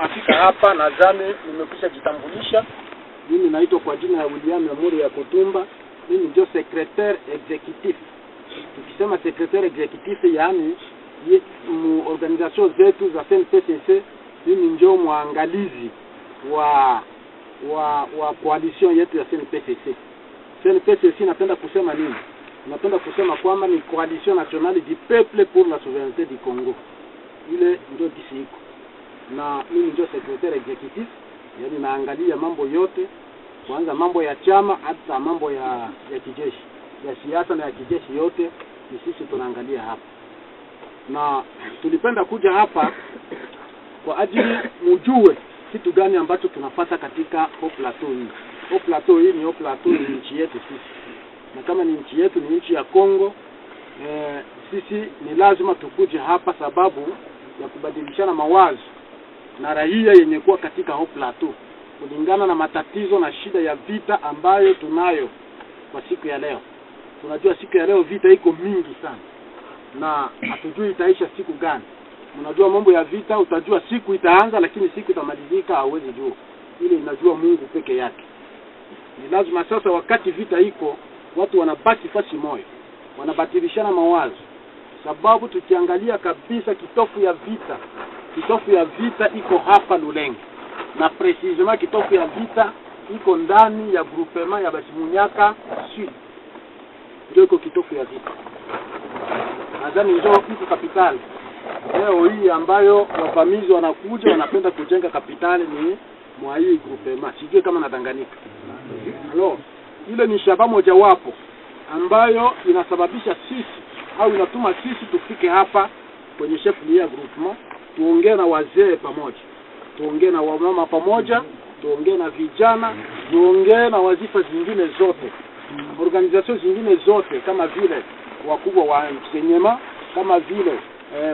tunafika hapa, nadhani nimekwisha jitambulisha. Mimi naitwa kwa jina ya William Amuri ya Kutumba. Mimi ndio secrétaire exécutif. Tukisema secrétaire exécutif, yani organisation zetu za CNPSC, mimi ndio muangalizi wa coalition yetu ya CNPSC. CNPSC napenda kusema nini? Napenda kusema kwamba ni Coalition Nationale du Peuple pour la Souveraineté du Congo. Ile ndio kisiko. Na mimi ndio secrétaire exécutif, yani naangalia mambo yote, kwanza mambo ya chama hata mambo ya kijeshi, ya siasa na ya kijeshi yote ni sisi tunaangalia hapa. Na tulipenda kuja hapa kwa ajili mjue kitu gani ambacho tunafata katika Haut Plateau hii. Haut Plateau hii ni Haut Plateau, ni nchi yetu sisi. Na kama ni nchi yetu, ni nchi ya Kongo, sisi ni lazima tukuje hapa sababu ya kubadilishana mawazo na raia yenye kuwa katika Haut Plateau kulingana na matatizo na shida ya vita ambayo tunayo kwa siku ya leo. Tunajua siku ya leo vita iko mingi sana na hatujui itaisha siku gani. Unajua mambo ya vita, utajua siku itaanza lakini siku itamalizika hauwezi jua. Ile inajua Mungu peke yake. Ni lazima sasa wakati vita iko, watu wanabaki fasi moyo, wanabatilishana mawazo, sababu tukiangalia kabisa kitofu ya vita iko hapa Lulenge, na precisement kitofu ya vita iko ndani ya groupement ya Basimunyaka Sud. Ndio iko kitofu ya vita. Nadhani ndio iko kapitali. Leo hii ambayo wavamizi wanakuja wanapenda kujenga kapitali ni mwa hii groupement. Sijui kama nadanganyika. Hello. Ile ni shaba moja wapo ambayo inasababisha sisi au inatuma sisi tufike hapa kwenye chef ya groupement, tuongee na wazee pamoja, tuongee na wamama pamoja, tuongee na vijana, tuongee na wazifa zingine zote, organization zingine zote kama vile wakubwa wa enseignement, kama vile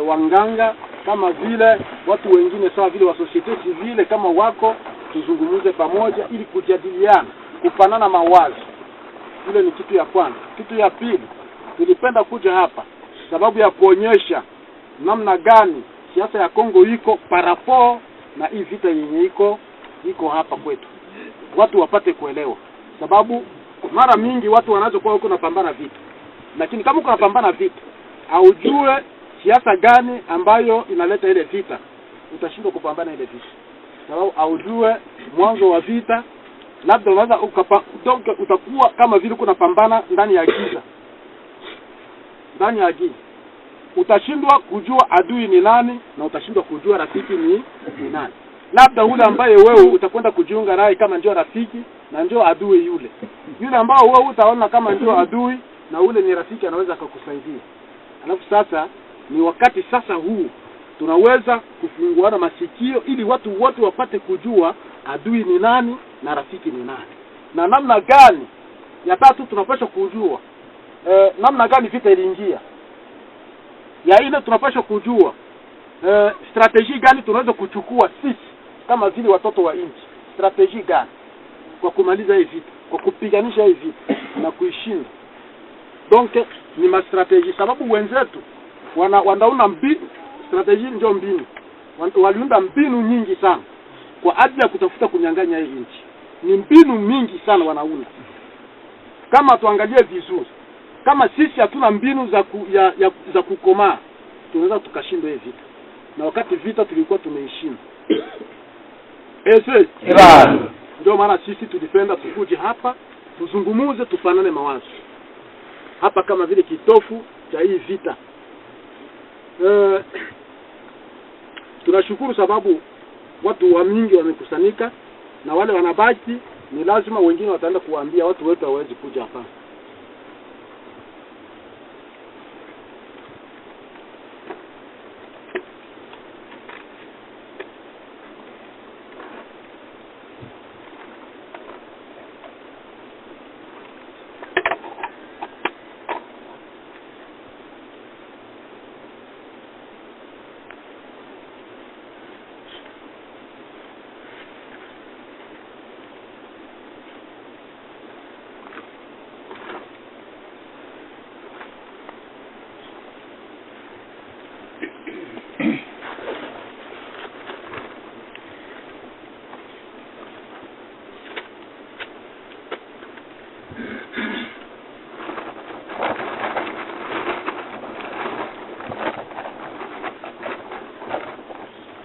wanganga, kama vile watu wengine sawa vile wa societe civile kama wako, tuzungumuze pamoja ili kujadiliana, kupanana mawazo. Ile ni kitu ya kwanza. Kitu ya pili, tulipenda kuja hapa sababu ya kuonyesha namna gani siasa ya Kongo iko parapo na hii vita yenye iko hapa kwetu. Watu wapate kuelewa. Sababu mara mingi watu wanaanza kuwa huko napambana vita. Lakini kama uko napambana vita, aujue siasa gani ambayo inaleta ile vita, utashindwa kupambana ile vita. Sababu aujue mwanzo wa vita, labda unaweza utakuwa kama vile kuna pambana ndani ya giza. Ndani ya giza utashindwa kujua adui ni nani na utashindwa kujua rafiki ni nani. Labda ule ambaye wewe utakwenda kujiunga naye kama ndio rafiki na ndio adui yule. Yule ambao wewe utaona kama ndio adui na ule ni rafiki, anaweza kukusaidia. Alafu sasa ni wakati sasa huu tunaweza kufunguana masikio ili watu wote wapate kujua adui ni nani na rafiki ni nani. Na namna gani ya tatu tunapaswa kujua namna gani vita iliingia. Ya ine tunapaswa kujua strategy gani tunaweza kuchukua sisi kama vile watoto wa nchi. Strategy gani kwa kumaliza hii vita, kwa kupiganisha hii vita na kuishinda. Donc ni ma strategy, sababu wenzetu wanaunda mbinu, strategy ndio mbinu. Waliunda mbinu nyingi sana kwa ajili ya kutafuta kunyang'anya hii nchi. Ni mbinu mingi sana wanaunda. Kama tuangalie vizuri, kama sisi hatuna mbinu za kukomaa, tunaweza tukashinda hii vita. Na wakati vita tulikuwa tumeishinda. Ndio maana sisi tulipenda tukuje hapa, tuzungumuze, tupanane mawazo. Hapa kama vile kitofu cha hii vita. Tunashukuru sababu watu wa mingi wamekusanyika, na wale wanabaki ni lazima wengine wataenda kuambia watu wetu hawezi kuja hapa.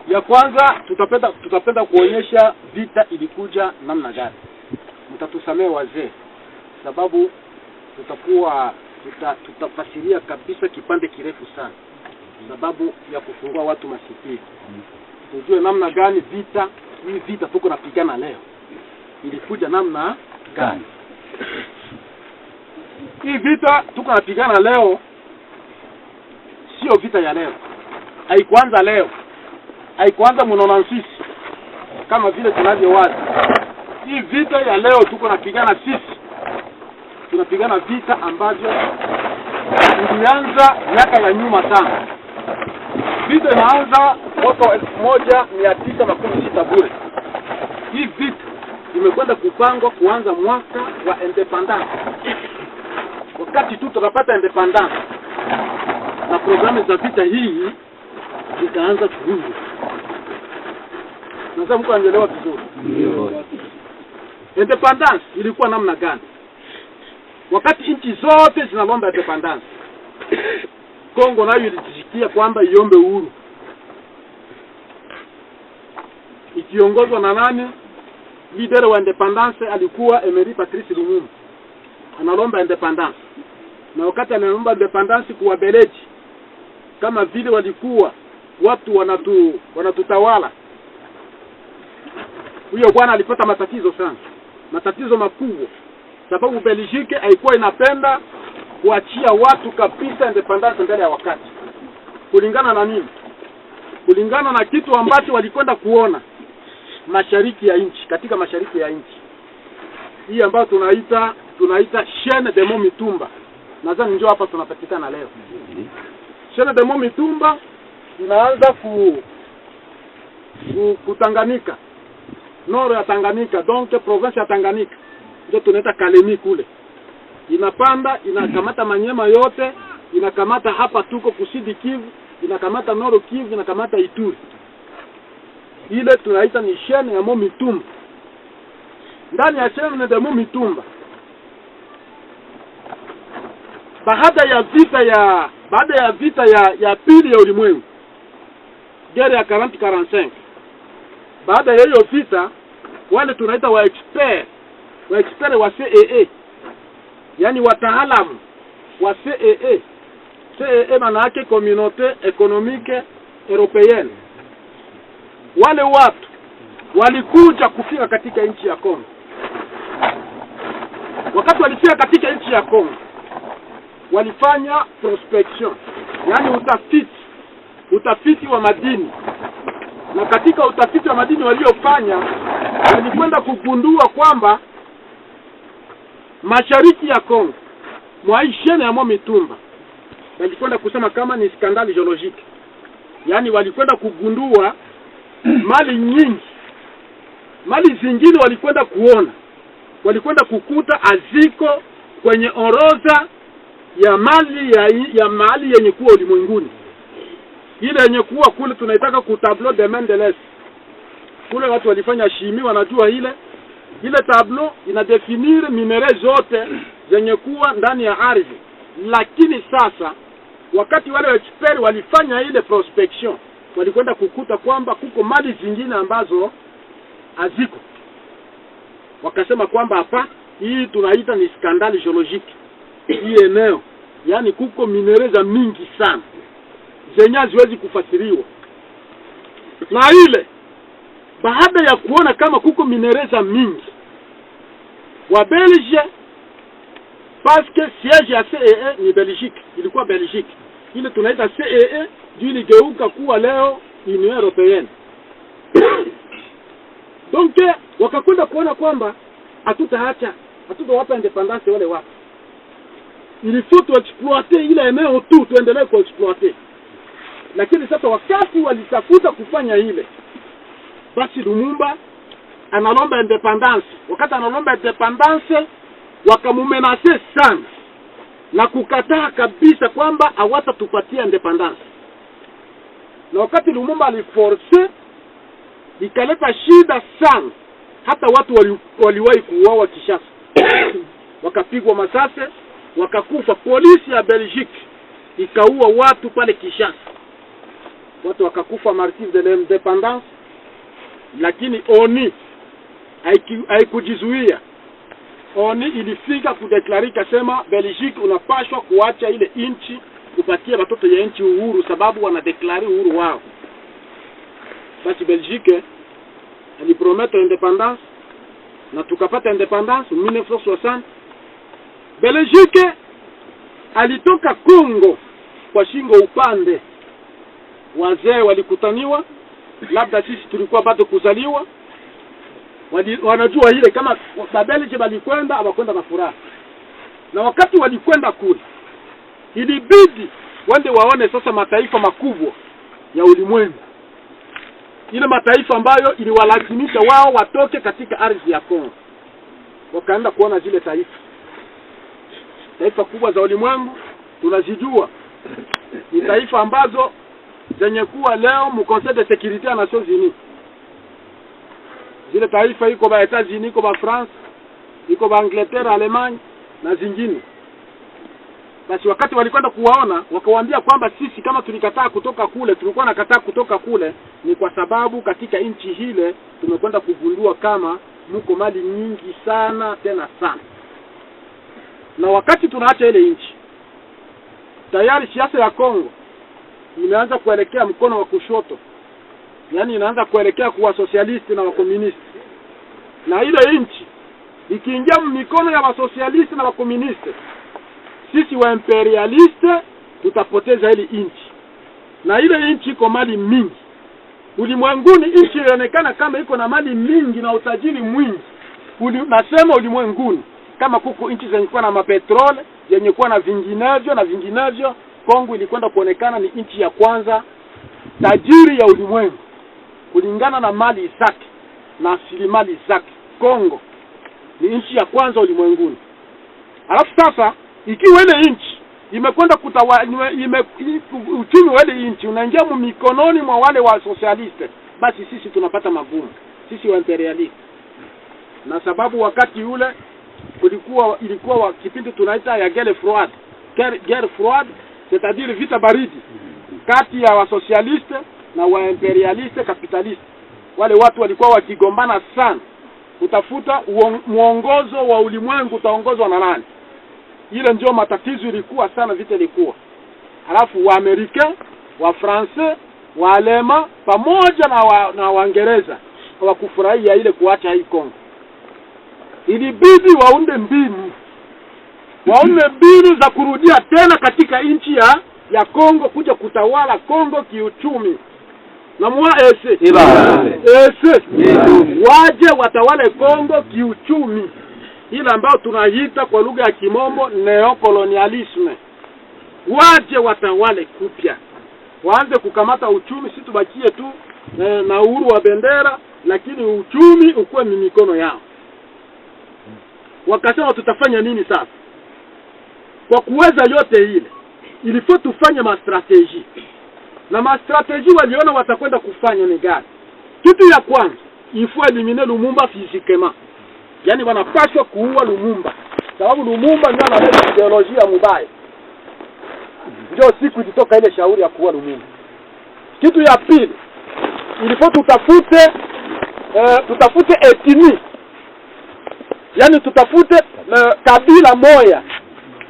Ya kwanza tutapenda kuonyesha vita ilikuja namna gani. Mtatusamee wazee, sababu tutafasiria kabisa kipande kirefu sana, sababu ya kufungua watu masikio. Tujue namna gani hii vita tuko napigana leo ilikuja namna gani. Hii vita tuko napigana leo sio vita ya leo. Haikuanza leo. Haikuanza mnona sisi kama vile tunavyowaza. Hii vita ya leo tuko napigana sisi. Tunapigana vita ambazo ilianza miaka ya nyuma sana. Vita inaanza mwaka 1916 bure. Hii vita imekwenda kupangwa kuanza mwaka wa independence. Wakati tu tutapata independence na programu za vita hii zikaanza kuundwa. Nasema mko anaelewa vizuri. Independence ilikuwa namna gani? Wakati nchi zote zinalomba independence, Kongo nayo ilijisikia kwamba iombe uhuru. Ikiongozwa na nani? Leader wa independence alikuwa Emery Patrice Lumumba. Analomba independence. Na wakati analomba independence kwa Beleji, kama vile walikuwa watu wanatutawala, huyo bwana alipata matatizo sana. Matatizo makubwa. Sababu Belgique haikuwa inapenda kuachia watu kabisa independence mbele ya wakati. Kulingana na nini? Kulingana na kitu ambacho walikwenda kuona mashariki ya nchi, katika mashariki ya nchi. Hii ambayo tunaita Chaîne de Mont Mitumba. Nadhani njoo hapa tunapatikana leo. Chaîne de Mont Mitumba inaanza Tanganyika. Nord ya Tanganyika, donc province ya Tanganyika. Ndio tunaita Kalemi kule. Inapanda, inakamata Manyema yote, inakamata hapa tuko kusidi Kivu, inakamata Nord Kivu, inakamata Ituri. Ile tunaita ni Chaîne ya Mont Mitumba. Ndani ya Chaîne de Mont Mitumba, baada ya vita ya pili ya ulimwengu, guerre ya 40-45, baada ya hiyo vita, wale tunaita wa expert wa CEE, yani wataalamu wa CEE. CEE maana yake Communauté Économique Européenne. Wale watu walikuja kufika katika nchi ya Kongo. Wakati walifika katika nchi ya Kongo, walifanya prospection, yani utafiti wa madini. Na katika utafiti wa madini waliofanya, walikwenda kugundua kwamba mashariki ya Kongo, mwa Chaîne ya Mont Mitumba, walikwenda kusema kama ni skandali geologique. Yani walikwenda kugundua mali nyingi. Mali zingine walikwenda kuona. Walikwenda kukuta aziko kwenye orodha ya mali yenye kuwa ulimwenguni. Ile yenye kuwa kule tunaitaka ku tableau de Mendeley. Kule watu walifanya shimi wanajua ile tableau inadefinir minere zote zenye kuwa ndani ya ardhi. Lakini sasa wakati wale expert walifanya ile prospection, walikwenda kukuta kwamba kuko mali zingine ambazo haziko. Wakasema kwamba hapa hii tunaita ni skandali geologique. Hii eneo, yani kuko minereza mingi sana zenye haziwezi kufasiriwa. Na ile baada ya kuona kama kuko minereza mingi, wa Belgique, parce que siège ya CEE ni Belgique, ilikuwa Belgique. Ile tunaita CEE ndio iligeuka kuwa leo Union Européenne. Donc wakakwenda kuona kwamba hatutawapa independence wale watu. Il faut tuexploiter ile eneo tu, tuendelee kuexploiter. Lakini sasa wakati walitafuta kufanya ile, basi Lumumba analomba independence. Wakati analomba independence, wakamumenase sana na kukataa kabisa kwamba hawatatupatia independence. Na wakati Lumumba aliforce, ikaleta shida sana. Hata watu waliwahi kuuawa Kinshasa. Wakapigwa masase, wakakufa. Polisi ya Belgique ikaua watu pale Kinshasa. watu wakakufa martyrs de l'indépendance, lakini ONU haikujizuia. ONU ilifika kudeklari kasema Belgique unapashwa kuacha ile inchi kupatie watoto ya inchi uhuru, sababu wanadeklari uhuru wao. Basi Belgique aliprometa independence na tukapata independence 1960. Belgique alitoka Kongo kwa shingo upande. Wazee walikutaniwa, labda sisi tulikuwa bado kuzaliwa. Wanajua ile kama Belgique walikwenda hawakwenda na furaha. Na wakati walikwenda kule, ilibidi wende waone sasa mataifa makubwa ya ulimwengu. Ile mataifa ambayo iliwalazimisha wao watoke katika ardhi ya Kongo. Wakaenda kuona zile taifa kubwa za ulimwengu tunazijua. Ni taifa ambazo zenye kuwa leo mu Conseil de Sécurité ya Nations Unies. Zile taifa iko ba Etats-Unis, iko ba France, iko ba Angleterre, Allemagne na zingine. Basi wakati walikwenda kuwaona, wakawaambia kwamba sisi kama tulikataa kutoka kule, tulikuwa nakataa kutoka kule ni kwa sababu katika nchi hile tumekwenda kugundua kama mko mali nyingi sana tena sana. Na wakati tunaacha ile nchi, tayari siasa ya Kongo imeanza kuelekea mkono wa kushoto. Yaani inaanza kuelekea kuwa socialist na wa communist. Na ile nchi ikiingia mikono ya wa socialist na wa communist, sisi wa imperialiste tutapoteza ile nchi. Na ile nchi iko mali mingi. Ulimwenguni nchi inaonekana kama iko na mali mingi na utajiri mwingi. Nasema ulimwenguni kama kuko nchi zenye kuwa na mapetrole, zenye kuwa na vinginevyo, Kongo ilikwenda kuonekana ni nchi ya kwanza tajiri ya ulimwengu kulingana na mali zake na rasilimali zake. Kongo ni nchi ya kwanza ulimwenguni. Alafu sasa ikiwa ile nchi imekwenda uchumi wa ile nchi unaingia mikononi mwa wale wa socialiste, basi sisi tunapata magumu, sisi wa imperialist. Na sababu wakati ule ilikuwa kipindi tunaita ya guerre froide, c'est-à-dire vita baridi kati ya wa socialiste na wa imperialiste capitaliste. Wale watu walikuwa wakigombana sana utafuta muongozo wa ulimwengu utaongozwa na nani. Ile ndio matatizo ilikuwa sana, vita ilikuwa. Alafu wa Amerika, wa France, wa Alema pamoja na Waingereza hawakufurahia ile kuacha hii Kongo. Ilibidi waunde mbinu za kurudia tena katika nchi ya Kongo, kuja kutawala Kongo kiuchumi. Na waje watawale Kongo kiuchumi, ile ambayo tunaita kwa lugha ya Kimombo neocolonialisme. Waje watawale kupya, waanze kukamata uchumi, si tubakie tu na uhuru wa bendera, lakini uchumi ukuwe mikono yao. Wakasema tutafanya nini sasa? Kwa kuweza yote ile, ilifo tufanye mastrategie. Na mastrategie waliona watakwenda kufanya ni gani? Kitu ya kwanza, ifo eliminer Lumumba physiquement. Yaani wanapaswa kuua Lumumba. Sababu Lumumba ndio analeta ideolojia mbaya. Ndio siku ilitoka ile shauri ya kuua Lumumba. Kitu ya pili, ilifo tutafute ethnie. Yaani tutafute kabila moja,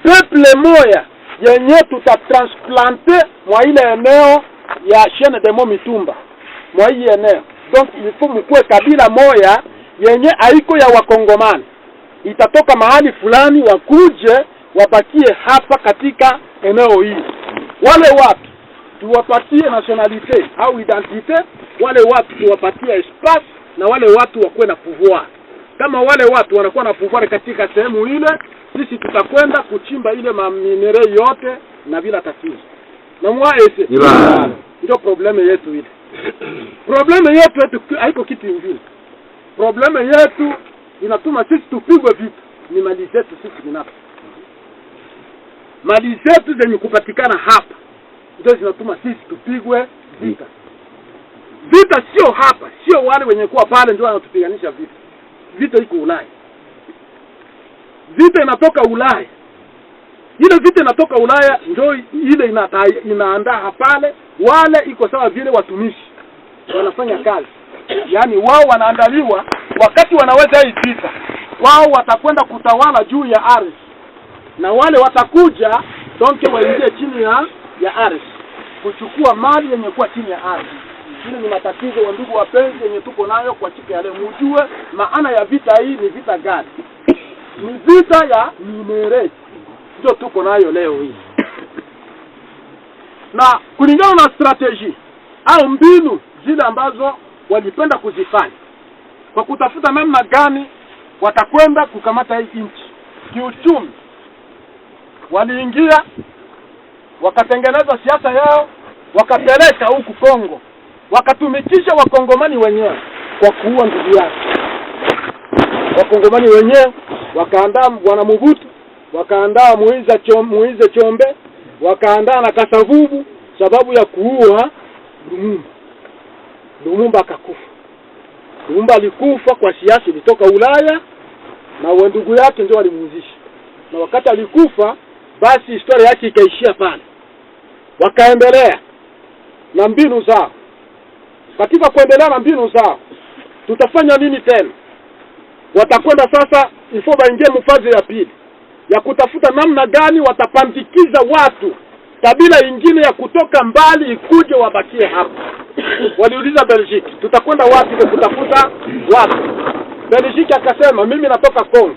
peuple moja yenye tutatransplanter mwa ile eneo ya Chaîne de Momitumba, mwa hii eneo. Donc ilifo mkue kabila moja yenye haiko ya Wakongomani, itatoka mahali fulani wakuje wabakie hapa katika eneo hili. Wale watu tuwapatie nationalité au identité, wale watu tuwapatie espace, na wale watu wakuwe na pouvoir. Kama wale watu wanakuwa na pouvoir katika sehemu ile, sisi tutakwenda kuchimba ile maminere yote na bila tatizo. Na mwaese ndio probleme yetu ile. Probleme yetu haiko kitu kingine. Probleme yetu inatuma sisi tupigwe vita ni mali zetu sisi binafsi. Mali zetu zenye kupatikana hapa ndio zinatuma sisi tupigwe vita. Vita sio hapa, sio wale wenye kuwa pale ndio wanatupiganisha vita. Vita iko Ulaya. Vita inatoka Ulaya. Ile vita inatoka Ulaya ndio ile inaandaa pale, wale iko sawa vile watumishi wanafanya kazi. Yaani wao wanaandaliwa wakati wanaweza hii vita. Wao watakwenda kutawala juu ya ardhi. Na wale watakuja donke waingie chini ya ardhi kuchukua mali yenye kuwa chini ya ardhi. Hili ni matatizo wa ndugu wapenzi yenye tuko nayo kwa siku ya leo. Mjue maana ya vita hii ni vita gani? Ni vita ya minere. Ndio tuko nayo leo hii. Na kulingana na strategy au mbinu zile ambazo walipenda kuzifanya kwa kutafuta namna gani watakwenda kukamata hii nchi kiuchumi, waliingia wakatengeneza siasa yao, wakapeleka huku Kongo, wakatumikisha wakongomani wenyewe kwa kuua ndugu yao. Wakongomani wenyewe wakaandaa Bwana Mobutu, wakaandaa Moise Chombe, wakaandaa na Kasavubu sababu ya kuua Lumumba. Lumumba akakufa. Lumumba alikufa kwa siasa ilitoka Ulaya na ndugu yake ndio walimuuzisha. Na wakati alikufa basi historia yake ikaishia pale. Wakaendelea na mbinu zao. Katika kuendelea na mbinu zao, tutafanya nini tena? Watakwenda sasa ifo baingie mfazi ya pili ya kutafuta namna gani watapandikiza watu kabila ingine ya kutoka mbali ikuje wabakie hapa. Waliuliza Belgique, tutakwenda wapi kutafuta watu? Belgique akasema, mimi natoka Kongo.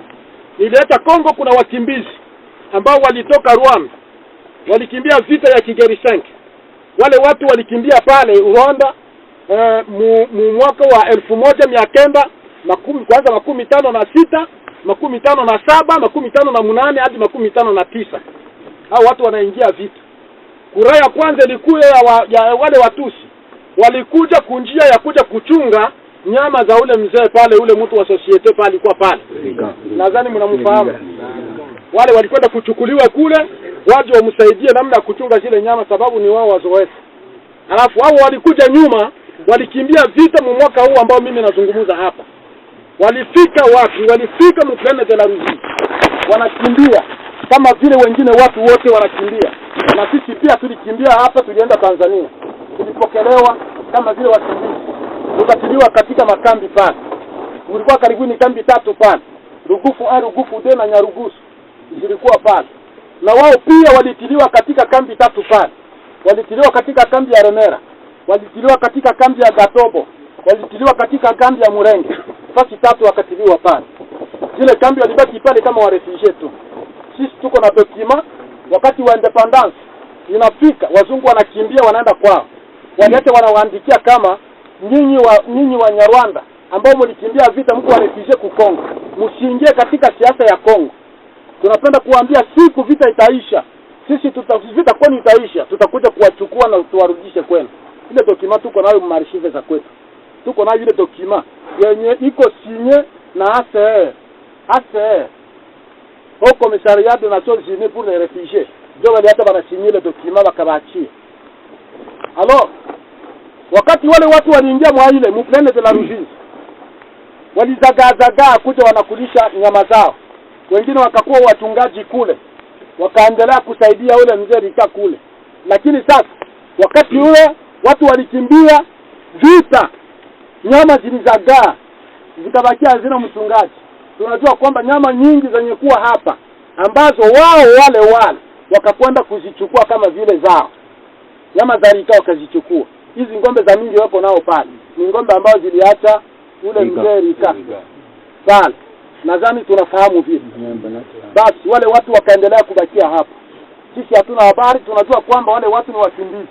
Nilileta Kongo kuna wakimbizi ambao walitoka Rwanda. Walikimbia vita ya Kigeri 5. Wale watu walikimbia pale Rwanda mwaka wa 1900 kwanza 56, 57, 58 hadi 59. Hao watu wanaingia vita. Kura ya kwanza ilikuwa ya wale Watusi. Walikuja kunjia ya kuja kuchunga nyama za ule mzee pale, ule mtu wa societe pale alikuwa pale. Nadhani mnamfahamu. Wale walikwenda kuchukuliwa kule, waje wamsaidie namna ya kuchunga zile nyama sababu ni wao wazoefu. Alafu hao walikuja nyuma, walikimbia vita mwaka huu ambao mimi nazungumza hapa. Walifika wapi? Walifika Mplene de la Ruzizi. Wanakimbia kama vile wengine watu wote wanakimbia. Na sisi pia tulikimbia hapa, tulienda Tanzania. Tulipokelewa kama vile wakimbizi. Tukatiliwa katika makambi pale. Kulikuwa karibuni kambi 3 pale. Rugufu A, Rugufu D na Nyarugusu zilikuwa pale. Na wao pia walitiliwa katika kambi 3 pale. Walitiliwa katika kambi ya Remera. Walitiliwa katika kambi ya Gatobo. Walitiliwa katika kambi ya Murenge. Fasi 3 wakatiliwa pale. Zile kambi walibaki pale kama wa refugee tu. Sisi tuko na document, wakati wa independence inafika wazungu wanakimbia wanaenda kwao. Waliacha wanawaandikia kama nyinyi wa Nyarwanda ambao mlikimbia vita mko wa refugee ku Kongo, msiingie katika siasa ya Kongo. Tunapenda kuambia siku vita itaisha, sisi vita kwani itaisha, tutakuja kuwachukua na tuwarudishe kwenu. Ile document tuko nayo marshive za kwetu. Tuko nayo ile document yenye iko sinye na ACR au Commissariat des Nations Unies pour les réfugiés. Ndio waliata banasinye ile document wakabaachia. Alors wakati wale watu waliingia mwa ile Mplene de la Ruzizi, walizagazagaa kuja wanakulisha nyama zao. Wengine wakakuwa wachungaji kule, wakaendelea kusaidia ule mzee Rika kule. Lakini sasa wakati ule watu walikimbia vita, nyama zilizagaa, zikabakia hazina mchungaji. Tunajua kwamba nyama nyingi zenye kuwa hapa ambazo wao wale wakakwenda kuzichukua kama vile zao. Nyama za Rika wakazichukua. Hizi ngombe za mingi wako nao pale. Ni ngombe ambazo ziliacha ule mzee Rika pale. Nadhani tunafahamu vile. Basi wale watu wakaendelea kubakia hapa. Sisi hatuna habari, tunajua kwamba wale watu ni wakimbizi.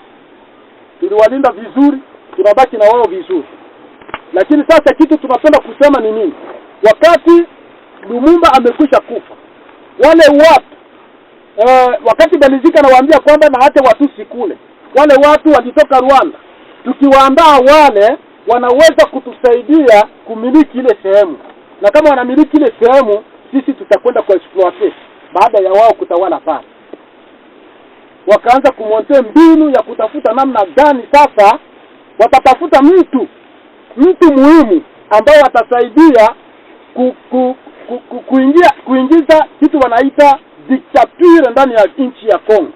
Tuliwalinda vizuri, tunabaki na wao vizuri. Lakini sasa kitu tunapenda kusema ni nini? Wakati Lumumba amekwisha kufa, wale watu wakati Belgique anawaambia kwamba na hata Watusi kule, wale watu walitoka Rwanda, tukiwaandaa wale wanaweza kutusaidia kumiliki ile sehemu. Na kama wanamiliki ile sehemu, sisi tutakwenda kwa exploiter baada ya wao kutawala pale. Wakaanza kumonte mbinu ya kutafuta namna gani sasa watatafuta mtu muhimu ambao atasaidia kuingiza kitu wanaita diktature ndani ya nchi ya Kongo.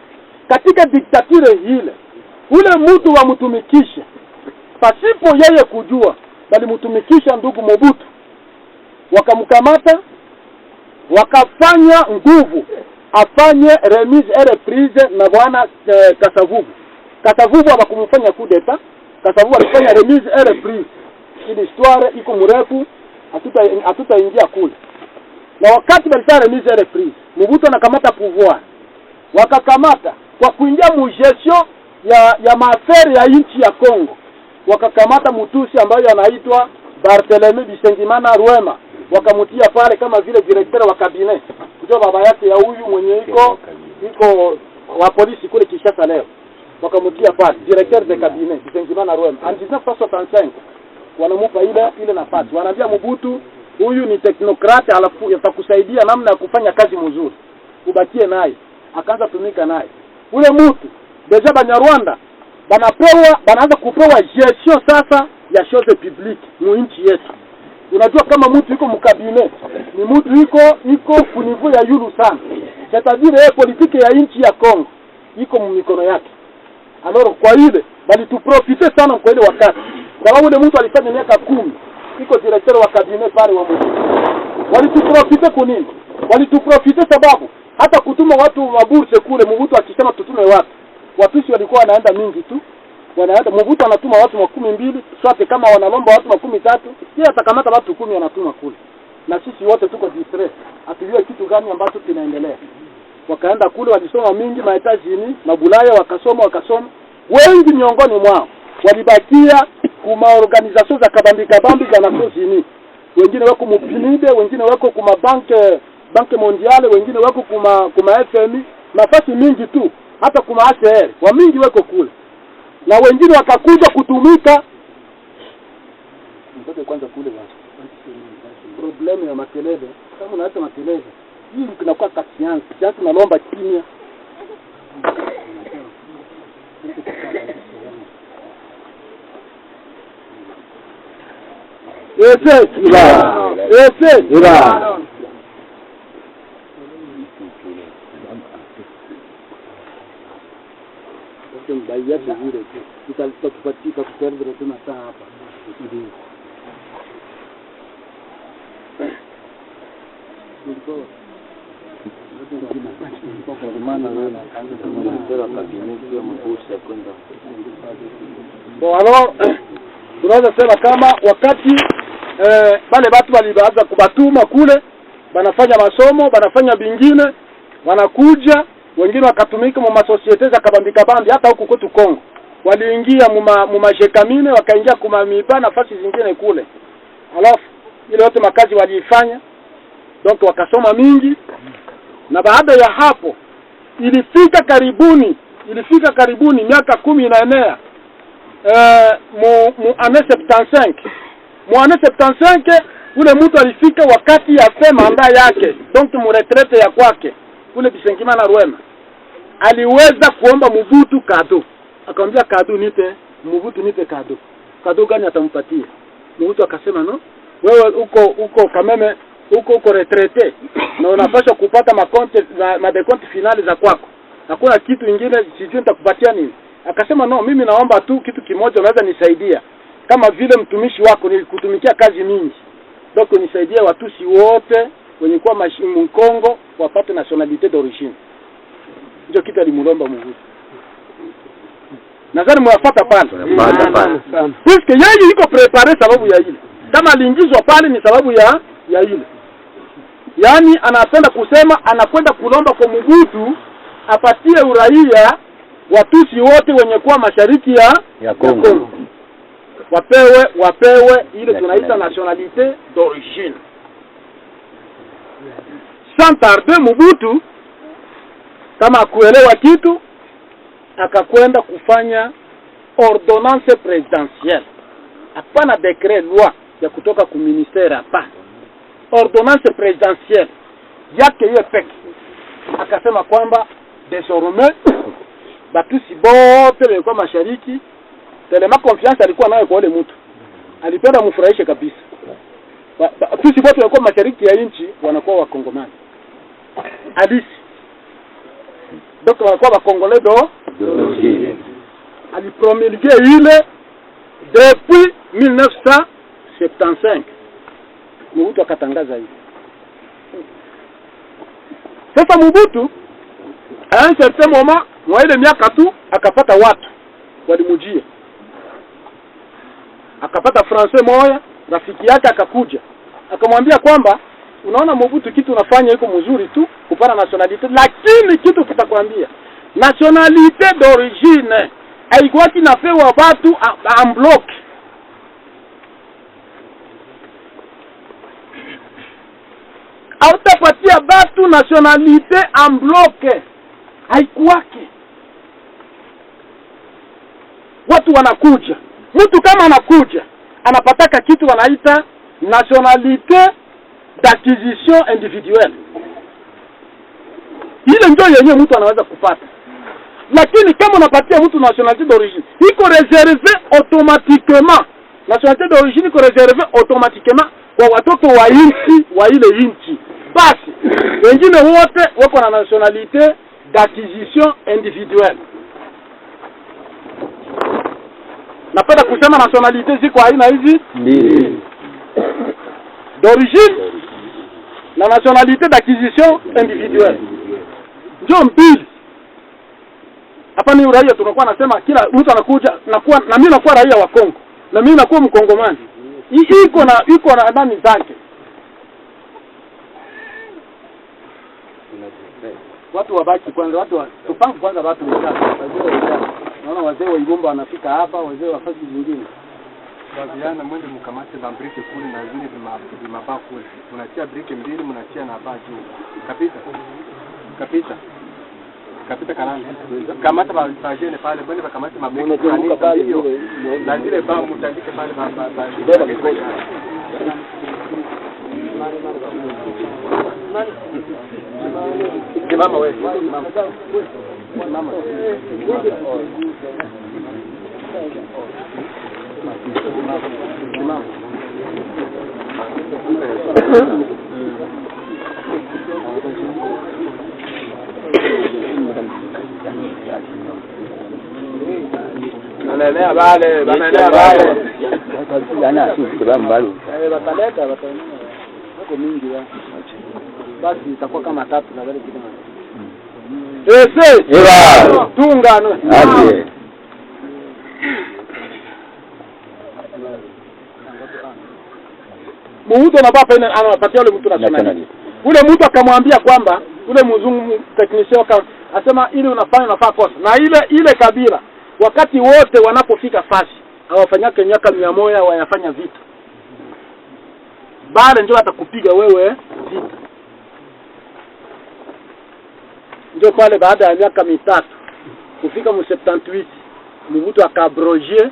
Katika diktature ile, ule mtu wamtumikisha pasipo yeye kujua, bali mtumikisha ndugu Mobutu. Wakamkamata, wakafanya nguvu afanye remise et reprise na bwana Kasavubu. Kasavubu hawakumfanya coup d'etat, Kasavubu alifanya remise et reprise. Hii histoire iko mrefu, hatutaingia kule. Na wakati walifanya remise et reprise, Mobutu anakamata pouvoir. Wakakamata kwa kuingia mugestion ya maaferi ya nchi ya Kongo. Wakakamata Mutusi ambaye anaitwa Barthelemy Bisengimana Rwema. Wakamutia pale kama vile directeur wa cabinet. Kutoa baba yake ya huyu mwenye iko wa polisi kule Kinshasa leo. Wakamutia pale directeur de cabinet Bisengimana Rwema. En 1965 wanamupa ile nafasi. Wanaambia Mobutu, huyu ni technocrate, alafu yatakusaidia namna ya kufanya kazi mzuri. Ubakie naye. Akaanza tumika naye. Ule mtu deja Banyarwanda banaanza kupewa gestion sasa ya chose publique mu nchi yetu. Unajua kama mtu yuko mkabinet, ni mtu yuko kunivu ya yulu sana. C'est-à-dire politiki ya nchi ya Kongo iko mikono yake. Alors kwa ile bali tuprofite sana kwa ile wakati. Sababu ule mtu alifanya miaka 10 iko directeur wa cabinet pale wa mtu. Walituprofite kwa nini? Walituprofite sababu hata kutuma watu maburse kule, Mobutu akisema tutume watu walikuwa wanaenda mingi tu. Wanaenda Mobutu anatuma watu 12, sote kama wanalomba watu 13, yeye atakamata watu 10 anatuma kule. Na sisi wote tuko distress. Hatujui kitu gani ambacho kinaendelea. Wakaenda kule, walisoma mingi Maetazini, Mabulaya wakasoma. Wengi miongoni mwao walibakia kuma organization za kabambi za Nations Unies. Wengine wako mupinide, wengine wako kuma banke mondiale, wengine wako kuma FMI, nafasi mingi tu, hata kuma ACR, wa mingi wako kule. Na wengine wakakuja kutumika. Ndio kwanza kule basi. Problem ya makelele, kama unaacha makelele, hii inakuwa kasiansi. Sasa tunalomba kimya. Ese ila. Mbaya vile tutatupatika kutendera tena hapa. Bon alors tunaweza sema kama wakati wale watu walianza kubatuma kule, wanafanya masomo, wanafanya bingine, wanakuja wengine wakatumika mu masosiete za kabambi hata huko kwetu Kongo. Waliingia mu majekamine, wakaingia kuma mipa nafasi zingine kule. Alafu ile yote makazi waliifanya. Donc wakasoma mingi, na baada ya hapo ilifika karibuni miaka 14 mu ane 75. Mu ane 75 ule mtu alifika wakati ya sema anda yake, donc mu retraite ya kwake. Kule Bisengimana Rwema aliweza kuomba Mobutu kado. Akamwambia kado nipe, Mobutu nipe kado. Kado gani atampatia? Mobutu akasema no, wewe uko kameme uko retraite na unapaswa kupata madekonti finali za kwako. Hakuna kitu kingine sijui nitakupatia nini. Akasema no, mimi naomba tu kitu kimoja, unaweza nisaidia. Kama vile mtumishi wako nilikutumikia kazi mingi. Donc nisaidie Watusi wote wenye kuwa mashimu Kongo wapate nationalité d'origine. Ndio kitu alimulomba Mobutu. Nadhani mwafuata pale. Puisque yeye yuko prepare sababu ya ile. Kama aliingizwa pale ni sababu ya ile. Yaani anapenda kusema anakwenda kulomba kwa Mobutu apatie uraia Watusi wote wenye kuwa mashariki ya Kongo. Wapewe ile tunaita nationalité d'origine. Sans tarder Mobutu kama kuelewa kitu akakwenda kufanya ordonnance présidentielle. Hapana décret loi ya kutoka ku ministère hapa. Ordonnance présidentielle yake yeye peke. Akasema kwamba désormais Batusi bote walikuwa mashariki, telema confiance alikuwa nayo kwa yule mtu. Alipenda mfurahishe kabisa. Batusi bote walikuwa mashariki ya nchi wanakuwa wakongomani. Alisi donc wanakuwa ba Congolais d'origine. Alipromulgué ile depuis 1975. Mobutu akatangaza hivi. Sasa Mobutu à un certain moment, mwa ile miaka tu akapata watu walimujia. Akapata Français moya, rafiki yake akakuja. Akamwambia kwamba unaona Mobutu kitu unafanya iko mzuri tu kupata nationalite, lakini kitu kitakwambia nationalite d'origine haikuwa kinapewa watu en bloc. Hautapatia watu nationalite en bloc. Haikuwake. Watu wanakuja. Mtu kama anakuja anapataka kitu wanaita nationalité d'acquisition individuelle. Ile ndio yenyewe mtu anaweza kupata. Lakini kama unapatia mtu nationalité d'origine, iko réservé automatiquement. Nationalité d'origine iko réservé automatiquement kwa watoto wa inchi wa ile inchi. Basi wengine wote wako na nationalité d'acquisition individuelle. Napenda kusema nationalité ziko aina hizi mbili. D'origine na nationalité d'acquisition individuelle. Ndio mbili. Hapa ni uraia tunakuwa nasema kila mtu anakuja nakuwa na mimi nakuwa raia wa Kongo na mimi nakuwa mkongomani. Iko na nani zake. Watu wabaki kwanza, tupange kwanza watu wengine. Naona wazee wa Igomba wanafika hapa, wazee wa fasi zingine. Vijana mwende mkamate brike kule na zile vimabaa kule. Unatia brike mbili, mnatia na baa juu. Kapita kanani. Kamata bajene pale, bwana bakamate mabrike pale hiyo. Na zile baa mtandike pale Mama wewe, mama. Banaenea bale. Ana sisi kwa mbali. Bataleta. Wako mingi ya. Basi itakuwa kama tatu na wale kidogo. Ewa. Tungano. Aje. Mtu anapapa ile anapatia yule mtu nationality. Ule mtu akamwambia kwamba ule mzungu technicien akasema ili unafaa kosa. Na ile kabila wakati wote wanapofika fasi hawafanyake miaka 100 wayafanya vita. Bale ndio atakupiga wewe vita. Ndio pale baada ya miaka 3 kufika mu 78 Mobutu akabroger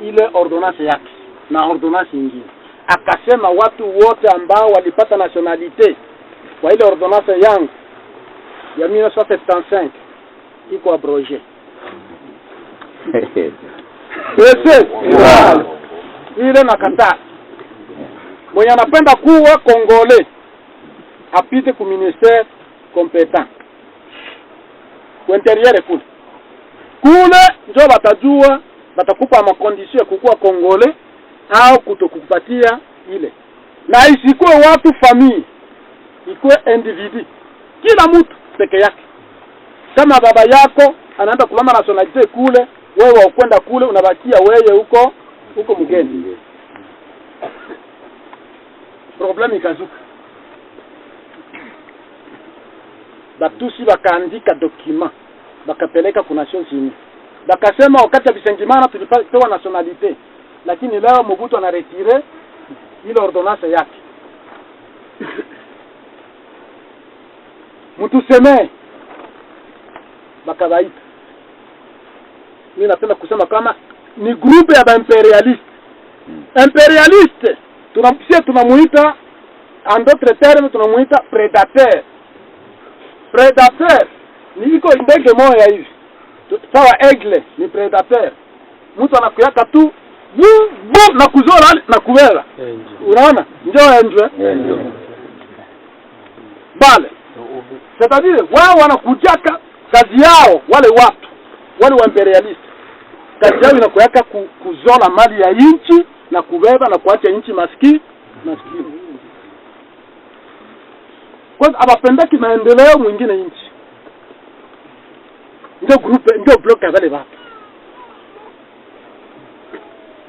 ile ordonnance yake na ordonnance nyingine. Akasema watu wote ambao walipata nationalité kwa ile ordonnance yangu ya 1975 iko abrogé. Ile nakataa. Mwenye anapenda kuwa Congolais apite ku ministère compétent. Kwa intérieur kule ndio batajua batakupa makondisio kukuwa Congolais au kutokupatia ile. Na isikuwe watu famille, ikuwe individu. Kila mtu peke yake. Kama baba yako anaenda kulama nationalité kule, wewe ukwenda kule unabakia wewe huko mgeni. Problem ikazuka. Batusi bakaandika document, bakapeleka kwa Nations Unies. Bakasema wakati ya Bisengimana tulipewa nationalité, lakini leo Mobutu ana retire ile ordonnance yake. Mtu seme bakabaita. Mimi napenda kusema kama ni groupe ya imperialiste. Imperialiste tunamuita en d'autres termes tunamuita prédateur. Prédateur ni iko ndege moja hivi. Sawa aigle ni prédateur. Mtu anakuyaka tu na kuzora na kuwela. Unaona? Njoo enjwe. Bale. C'est-à-dire wao wanakujaka kazi yao, wale watu wale wa imperialist kazi yao inakuweka kuzola mali ya nchi na kubeba na kuacha nchi maskini. Kwa sababu abapendeki maendeleo mwingine nchi. Ndio groupe, ndio block ya wale watu.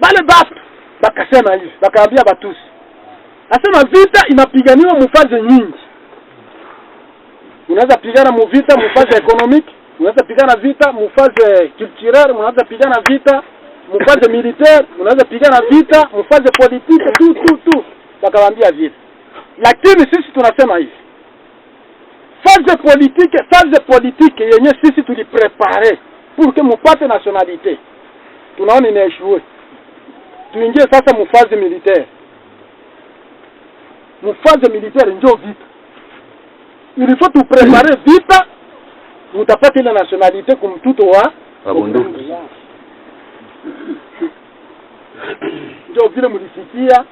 Wale watu bakasema hivi, bakaambia Batusi. Asema vita inapiganiwa mufaze nyingi. Unaweza pigana muvita mufaze economique, unaweza pigana vita mufaze culturel, unaweza pigana vita mufaze militaire, unaweza pigana vita mufaze politique, tu. Bakawaambia vita. Lakini sisi tunasema hivi. Phase politique yenye sisi tuliprepare pour que mupate nationalité. Tunaona inaeshue. Tuingie sasa mufaze militaire. Mufaze militaire ndio vita. Il faut tout préparer vita, mutapata ile nationalité kumtuto wa bunduki. Ndio vile mlisikia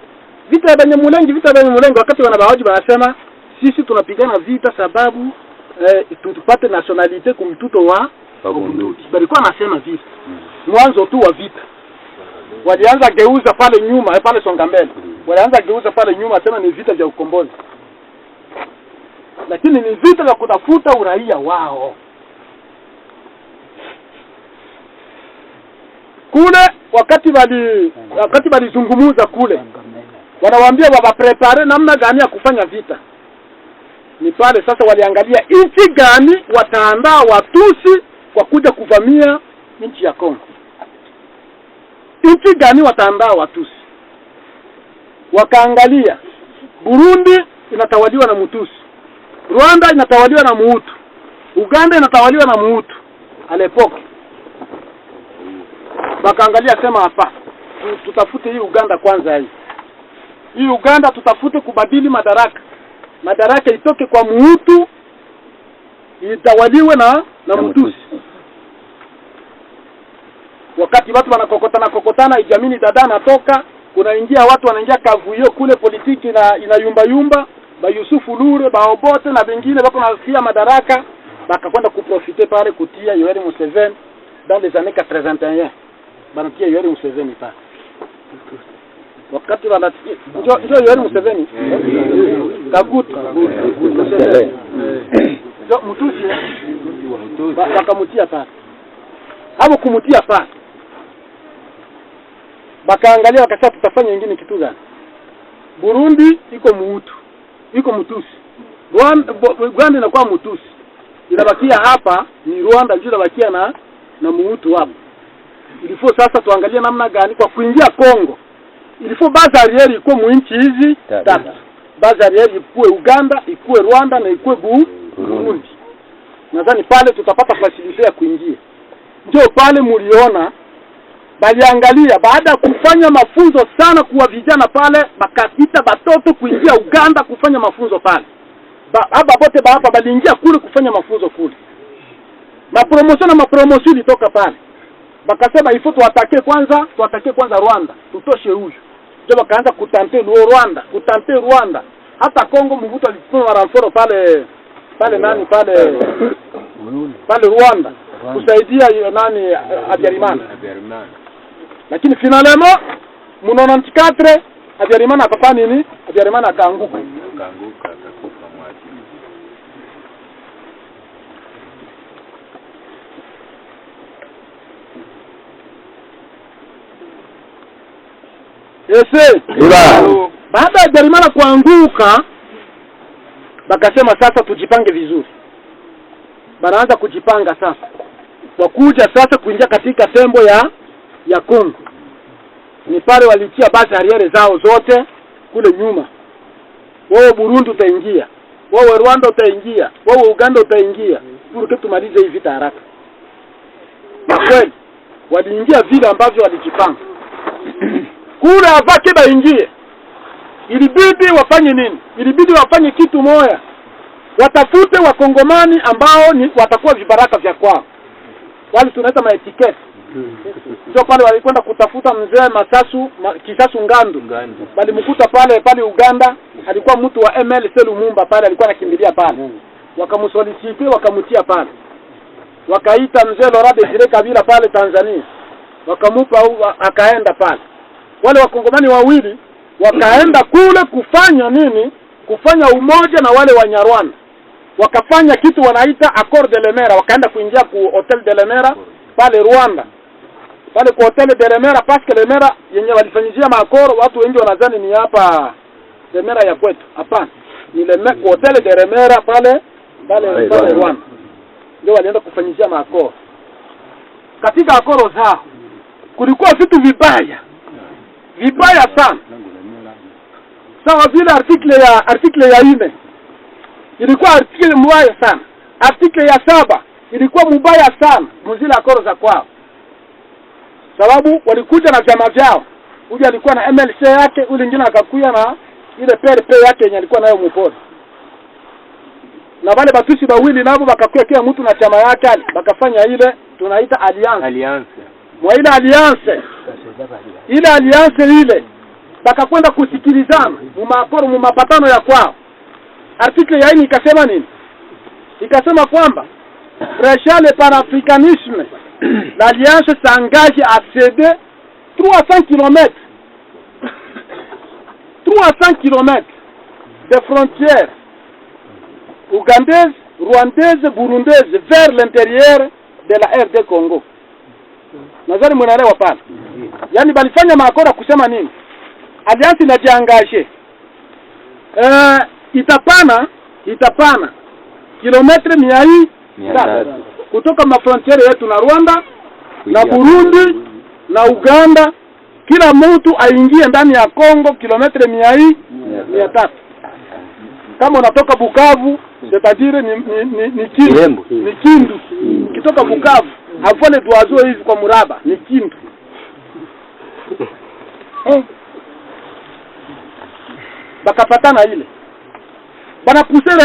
vita ya Banyamulenge wakati wanabahoji wanasema sisi tunapigana vita sababu tupate nationalité kumtuto wa bunduki. Balikuwa nasema vita. Mwanzo tu wa vita. Walianza geuza pale nyuma, pale songa mbele. Walianza geuza pale nyuma sema ni vita vya ukombozi. Lakini ni vita vya kutafuta uraia wao. Kule wakati walizungumuza kule, wanawaambia waprepare namna gani ya kufanya vita. Ni pale sasa waliangalia nchi gani wataandaa Watusi kwa kuja kuvamia nchi ya Kongo. Nchi gani wataandaa Watusi? Wakaangalia Burundi inatawaliwa na Mutusi. Rwanda inatawaliwa na Muhutu. Uganda inatawaliwa na Muhutu. Alepoke. Wakaangalia sema hapa. Tutafute hii Uganda kwanza hii. Hii Uganda tutafute kubadili madaraka. Madaraka itoke kwa Muhutu itawaliwe na Mutusi. Wakati watu wanakokotana ijamini dada natoka, kunaingia watu wanaingia kavuyo kule politiki na inayumba ba Yusufu Lure, ba Obote na wengine wako nasikia madaraka, bakakwenda kuprofiter pale kutia Yoweri Museveni dans les années 81. Banatia Yoweri Museveni pale. Wakati wanatia ndio Yoweri Museveni Kaguta ndio Mutusi bakamutia pale. Hapo kumutia pale. Bakaangalia wakasema tutafanya nyingine kitu gani? Burundi iko Muhutu, iko Mutusi. Rwanda inakuwa Mutusi. Inabakia hapa ni Rwanda ndio inabakia na Muhutu hapo. Ilifo sasa tuangalie namna gani kwa kuingia Kongo. Ilifo base arrière iko mu nchi hizi tatu. Base arrière ikuwe Uganda, ikuwe Rwanda na ikuwe Burundi. Nadhani pale tutapata facility ya kuingia. Ndio pale muliona baliangalia baada ya kufanya mafunzo sana kuwa vijana pale bakapita batoto kuingia Uganda kufanya mafunzo pale. Hapa bote hapa baliingia kule kufanya mafunzo kule. Mapromotion ilitoka pale. Bakasema ifo tuatake kwanza Rwanda, tutoshe huyu. Ndio bakaanza kutante Rwanda. Hata Kongo Mobutu alifanya ramforo pale nani pale Rwanda. Kusaidia nani Habyarimana. Lakini finalement munono 94 Habyarimana akafanya nini? Habyarimana akaanguka akakufa mwaji. Ese baada ya Habyarimana kuanguka bakasema sasa tujipange vizuri. Banaanza kujipanga sasa. Wakuja sasa kuingia katika tembo ya Kongo. Ni pale walitia base arrière zao zote kule nyuma. Wao Burundi utaingia, wao Rwanda utaingia, wao Uganda utaingia, ili tumalize hii vita haraka. Na kweli waliingia vile ambavyo walijipanga. Kule avake baingie. Ilibidi wafanye nini? Ilibidi wafanye kitu moja. Watafute wakongomani ambao watakuwa vibaraka vya kwao. Wale tunaita maetiketi. Sio pale walikwenda kutafuta mzee Kisasu Ngandu. Bali mkuta pale Uganda, alikuwa mtu wa MLC Lumumba pale alikuwa anakimbilia pale. wakamsolicite wakamtia pale, wakaita mzee Laurent Desire Kabila pale Tanzania, wakamupa akaenda pale. Wale wakongomani wawili wakaenda kule kufanya nini? Kufanya umoja na wale Wanyarwanda. Wakafanya kitu wanaita Accord de Lemera, wakaenda kuingia ku Hotel de Lemera pale Rwanda. Pale kwa Hotel de Lemera, parce que Lemera yenye walifanyizia maakoro, watu wengi wanadhani ni hapa Lemera ya kwetu. Hapana. Ni Lemera, Hotel de Lemera pale Rwanda. Ndio walienda kufanyizia maakoro. Katika akoro zao kulikuwa vitu vibaya sana. Sawa vile artikle ya 4 ilikuwa artikle mbaya sana. Artikle ya 7 ilikuwa mbaya sana mzile akoro za kwao. Sababu walikuja na vyama vyao. Huyu alikuwa na MLC yake, ule mwingine akakuja na ile PRP yake yenye alikuwa nayo mpori. Na wale batusi bawili nabo bakakuja kila mtu na chama yake, bakafanya ile tunaita alliance. Mwa ile alliance ile bakakwenda kusikilizana mu mapatano ya kwao. Article ya 4 ikasema nini? Ikasema kwamba prêcher le panafricanisme, l'alliance s'engage à céder 300 km de frontières ougandaises, rwandaises, burundaises vers l'intérieur de la RD Congo. Nazari mnaelewa pale. Yaani balifanya maakora kusema nini? Alliance inajiangaje. Itapana kilometre 100 kutoka mafrontiere yetu na Rwanda na Burundi na Uganda, kila mtu aingie ndani ya Kongo kilometre 300. Kama unatoka Bukavu, c'est-à-dire ni Kindu. Kitoka Bukavu, havole tuazoe hivi kwa muraba, ni Kindu. Bakapatana ile. Bana pousser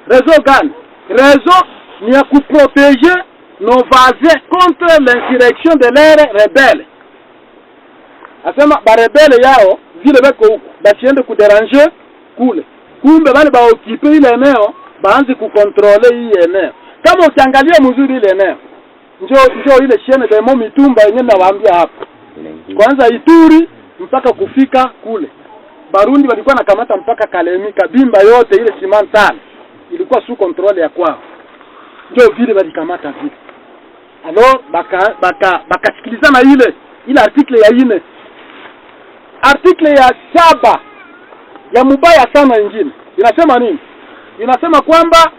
raison gani? Raison ni ya kuprotéger nos voisins contre l'insurrection de leurs rebelles. Asema ba rebelle yao vile beko huko, bachiende kuderanger kule. Kumbe wale baokipe ile eneo, baanze kukontrole hii eneo. Kama ukiangalia mzuri ile eneo, njoo ile shene de Momitumba yenyewe nawaambia hapo. Kwanza Ituri mpaka kufika kule. Barundi walikuwa nakamata mpaka Kalemi, Kabimba yote ile Simantale. Ilikuwa sous contrôle ya kwao. Ndio vile walikamata vile. Alors bakasikilizana ile article ya 4. Article ya 7 ya mubaya sana ingine. Inasema nini? Inasema kwamba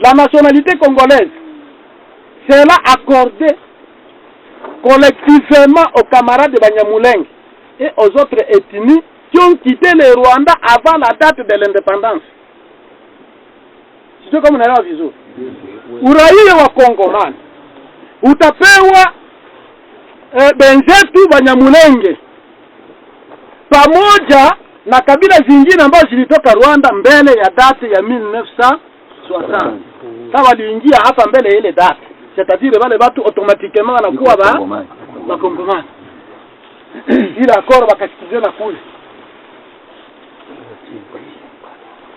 la nationalité congolaise sera accordée collectivement aux camarades de Banyamulenge et aux autres ethnies qui ont quitté le Rwanda avant la date de l'indépendance. Sio kama unaelewa vizuri. Uraia wa Kongomani utapewa benzetu Banyamulenge pamoja na kabila zingine ambazo zilitoka Rwanda mbele ya date ya 1960. Sawa, waliingia hapa mbele ile date. C'est-à-dire wale watu automatiquement wanakuwa ba Kongomani. Ile akoro bakasikizana kule.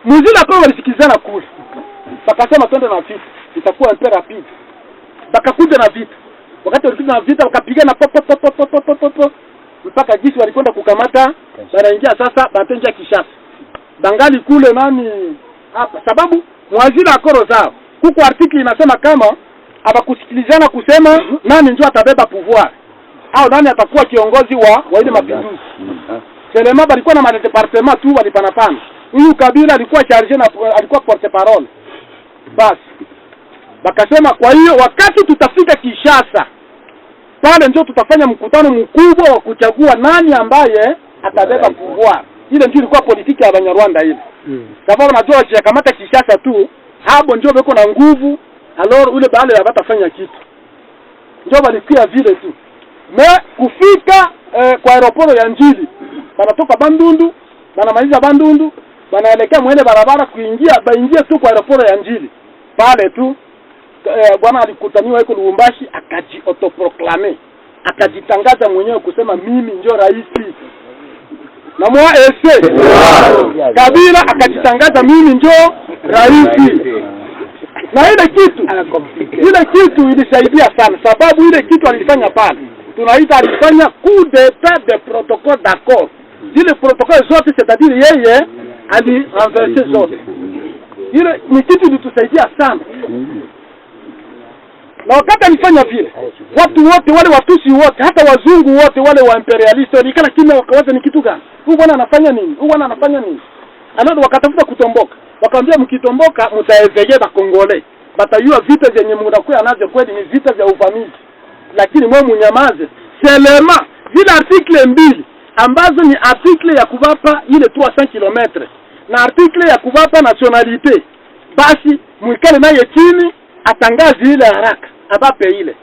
Muzila akoro walisikizana kule. Bakasema twende na vita. Itakuwa un peu rapide. Bakakuja na vita. Wakati walikuja na vita wakapigana pop mpaka jinsi walikwenda kukamata, wanaingia sasa Batenja Kishasa. Bangali kule nani hapa. Sababu mwazila akoro zao. Huko article inasema kama abakusikilizana kusema nani ndio atabeba pouvoir au nani atakuwa kiongozi wa ile mapinduzi. Selema balikuwa na madepartement tu walipanapana. Huyu Kabila alikuwa charge na alikuwa porte parole. Basi bakasema kwa hiyo wakati tutafika Kishasa pale ndio tutafanya mkutano mkubwa wa kuchagua nani ambaye atabeba pouvoir. Ile ndio ilikuwa politiki ya Banyarwanda ile. Sababu najua wakikamata Kishasa tu hapo ndio beko na nguvu. Alors ule baale watafanya kitu. Ndio walisikia vile tu. Na kufika kwa aeroport ya Njili. Banatoka Bandundu, banamaliza Bandundu, banaelekea mwele barabara baingia tu kwa aeroport ya Njili. Pale tu bwana alikutaniwa huko Lubumbashi akaji autoproclamer. Akajitangaza mwenyewe kusema mimi ndio rais. na mwa ese Kabila akajitangaza mimi njoo rais. Na ile kitu ilisaidia sana, sababu ile kitu alifanya pale tunaita alifanya coup d'état de protocole d'accord. Zile protocole zote c'est-à-dire yeye alirenverse zote. Ile ni kitu ilitusaidia sana. Na wakati alifanya vile, watu wote wale Watusi wote, hata wazungu wote wale wa imperialiste walikana kimya, wakawaza ni kitu gani? Huyu bwana anafanya nini? Huyu bwana anafanya nini? Anao wakatafuta kutomboka. Wakamwambia mkitomboka mtaeveye ba Kongole. Batayua vita zenye mnakuwa nazo kweli ni vita vya uvamizi. Lakini mwe mnyamaze. Selema zile article 2 ambazo ni article ya kubapa ile 300 km na article ya kubapa nationalite. Basi mwikale naye chini atangaze ile haraka abape ile.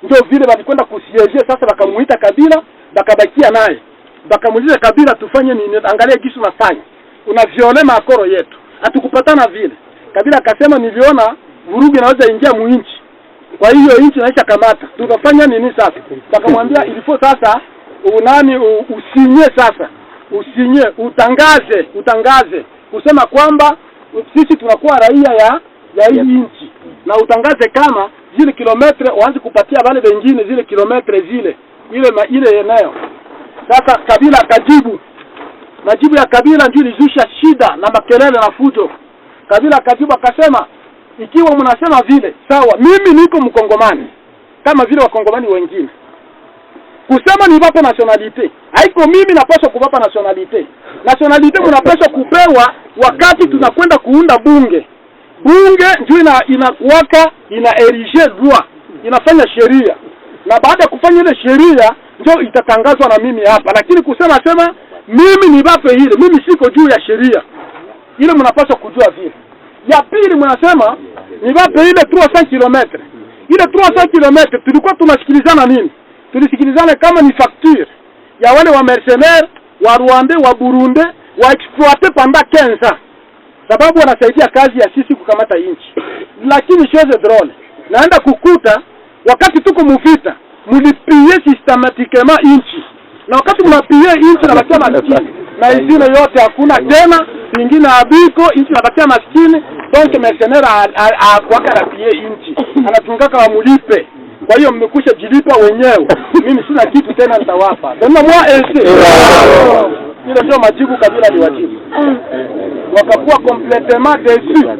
Ndio vile walikwenda kusiege. Sasa wakamuita Kabila, bakabakia naye, bakamuuliza Kabila tufanye nini? Angalia kisu nafanya, unaviole makoro yetu, hatukupatana vile. Kabila akasema niliona vurugu inaweza ingia muinchi, kwa hiyo inchi naisha kamata, tutafanya nini sasa? Bakamwambia ilifo sasa usinye, sasa usinye, utangaze kusema kwamba sisi tunakuwa raia ya hii inchi, na utangaze kama zile kilometre waanze kupatia wale wengine zile kilometre zile ile eneo. Sasa Kabila akajibu. Majibu ya Kabila ndio ilizusha shida na makelele na fujo. Kabila akajibu akasema, ikiwa mnasema vile sawa, mimi niko Mkongomani kama vile Wakongomani wengine. Kusema ni wapo nationalite, haiko mimi napaswa kubapa nationalite. Nationalite mnapaswa kupewa wakati tunakwenda kuunda bunge. Bunge ndio inakuwaka erige loi, inafanya sheria. Na baada ya kufanya ile sheria ndio itatangazwa na mimi hapa. Lakini kusema mimi ni wape hile, mimi siko juu ya sheria. Ile mnapaswa kujua vile. Ya pili mnasema ni wape ile 300 km. Ile 300 km tulikuwa tunasikilizana nini? Tulisikilizana kama ni facture ya wale wa mercenaires wa Rwanda, wa Burundi, wa exploiter pendant 15 ans. Sababu wanasaidia kazi ya sisi kukamata inchi. Lakini chose drone, naenda kukuta wakati tuko muvita mulipie systematiquement inchi. Na wakati mnapie inchi na bakia maskini, na izine yote hakuna tena, nyingine abiko inchi na bakia maskini. Donc mercenaire kwaka rapie inchi, anatungaka wa mulipe. Kwa hiyo mmekusha jilipa wenyewe. Mimi sina kitu tena nitawapa. Ndio mwa ese. Ile ndio majibu Kabila aliwajibu. Wakakuwa complètement déçus.